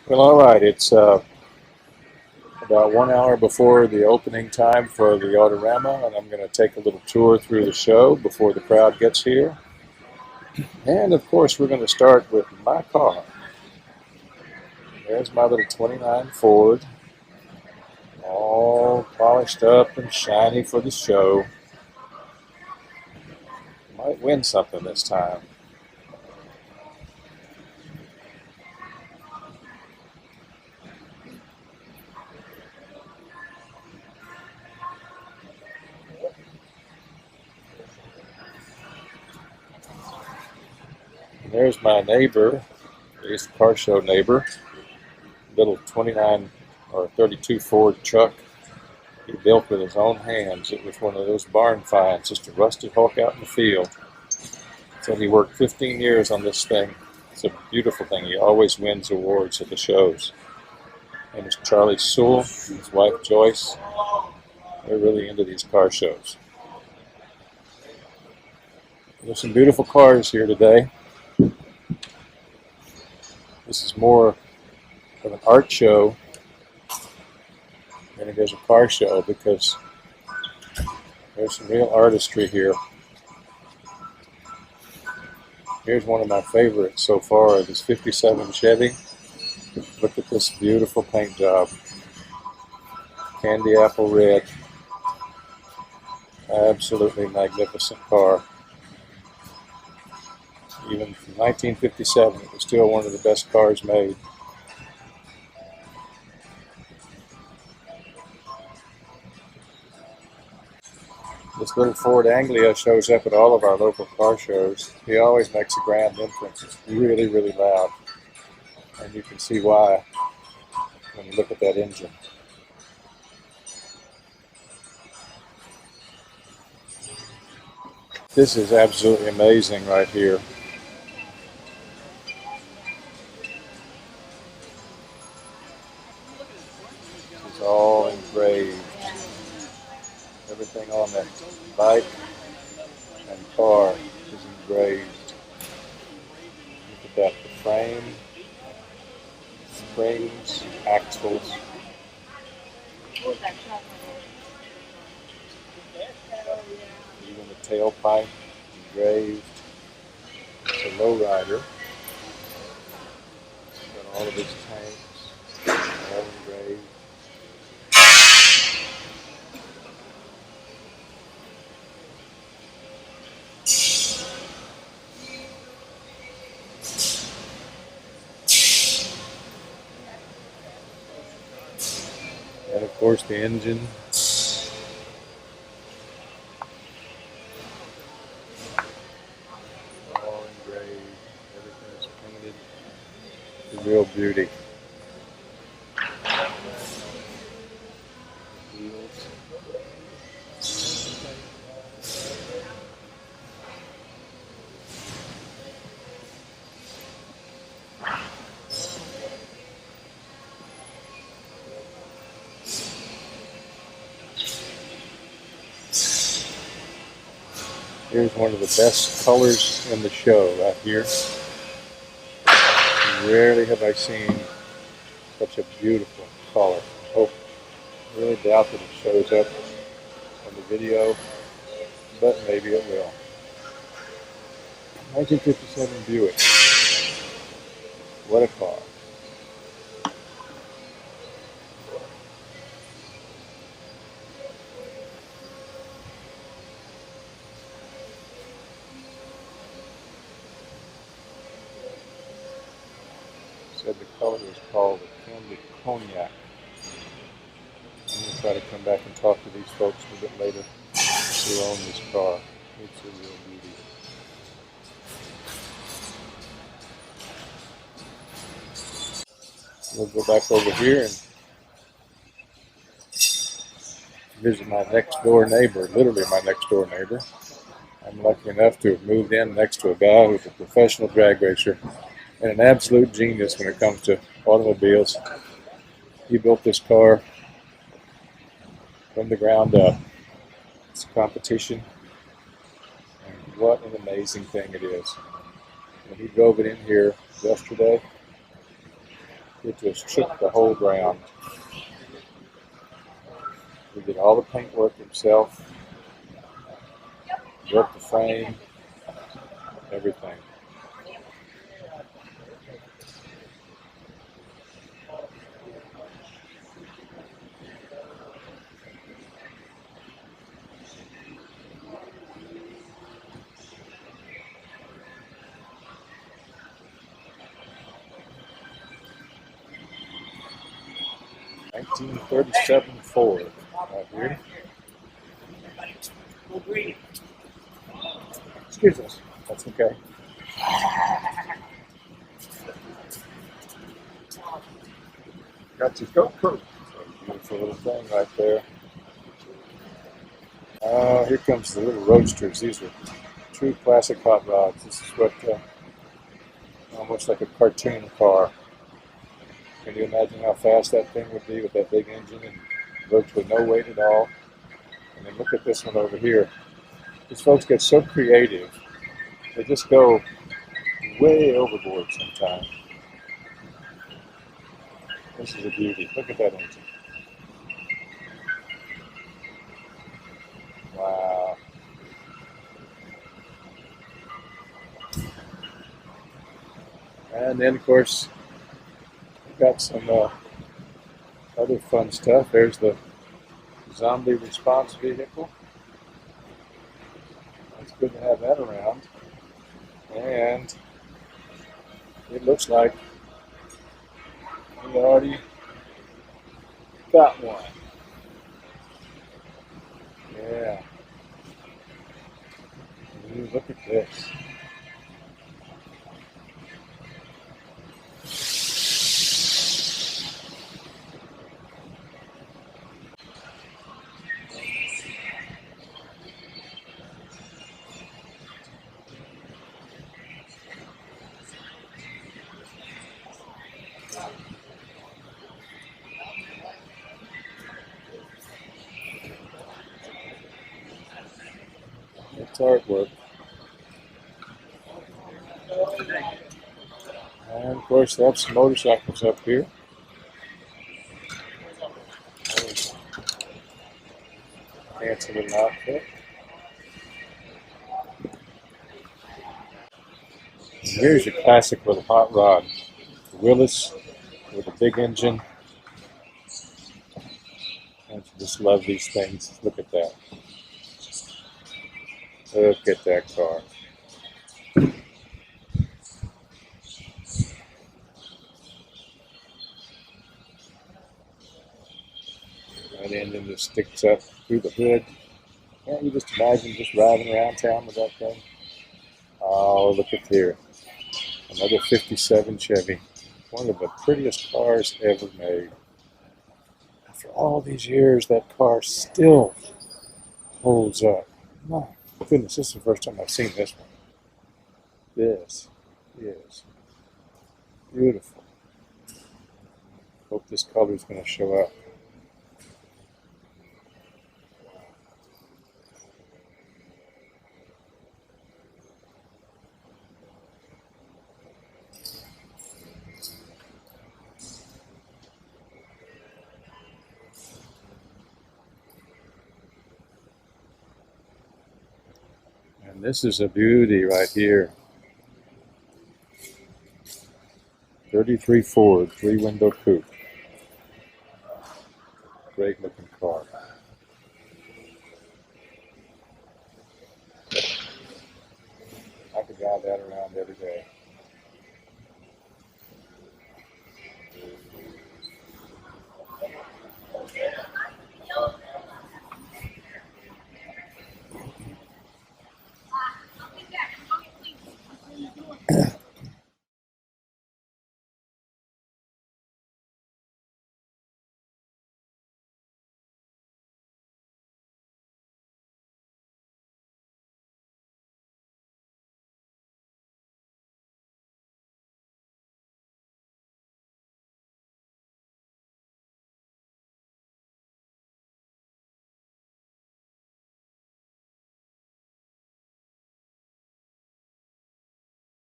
Well, all right. It's about 1 hour before the opening time for the Autorama, and I'm going to take a little tour through the show before the crowd gets here. And of course, we're going to start with my car. There's my little 29 Ford, all polished up and shiny for the show. Might win something this time. And there's my neighbor, he's the car show neighbor, little 29 or 32 Ford truck. He built with his own hands. It was one of those barn finds, just a rusted hulk out in the field. So he worked 15 years on this thing. It's a beautiful thing. He always wins awards at the shows. And it's Charlie Sewell, his wife Joyce. They're really into these car shows. There's some beautiful cars here today. This is more of an art show than it is a car show because there's some real artistry here. Here's one of my favorites so far, this 57 Chevy. Look at this beautiful paint job. Candy apple red. Absolutely magnificent car. Even from 1957, it was still one of the best cars made. This little Ford Anglia shows up at all of our local car shows. He always makes a grand entrance. It's really, really loud. And you can see why when you look at that engine. This is absolutely amazing right here. This is all engraved. Everything on that bike and car is engraved. Look at that, the frame, springs, axles. Even the tailpipe engraved. It's a lowrider. Got all of his tanks, all engraved. And of course the engine. All engraved. Everything is painted. It's a real beauty. Wheels. Here's one of the best colors in the show right here. Rarely have I seen such a beautiful color. I really doubt that it shows up on the video, but maybe it will. 1957 Buick. What a car. Said the color is called a candy cognac. I'm going to try to come back and talk to these folks a bit later who own this car. It's a real beauty. We'll go back over here and visit my next door neighbor, literally my next door neighbor. I'm lucky enough to have moved in next to a guy who's a professional drag racer and an absolute genius when it comes to automobiles. He built this car from the ground up. It's a competition, and what an amazing thing it is. When he drove it in here yesterday, It just shook the whole ground. He did all the paintwork himself, built the frame, everything. (1937) Ford, right here. Excuse us. That's okay. Got your GoPro. Beautiful little thing right there. Here comes the little roadsters. These are true classic hot rods. This is what almost like a cartoon car. Can you imagine how fast that thing would be with that big engine and virtually no weight at all? And then look at this one over here. These folks get so creative. They just go way overboard sometimes. This is a beauty. Look at that engine. Wow. And then, of course, we've got some other fun stuff. There's the zombie response vehicle. It's good to have that around. And it looks like we already got one. Yeah. Ooh, look at this. It's artwork. And of course, they have some motorcycles up here. Fancy little outfit. And here's your classic little hot rod. The Willis with a big engine. And I just love these things. Look at that. Look at that car. That engine just sticks up through the hood. Can't you just imagine just driving around town with that thing? Oh, look at here. Another 57 Chevy. One of the prettiest cars ever made. After all these years, that car still holds up. My goodness, this is the first time I've seen this one. This is beautiful. Hope this color is going to show up. And this is a beauty right here. 33 Ford, 3-window coupe. Great looking car. I could drive that around every day.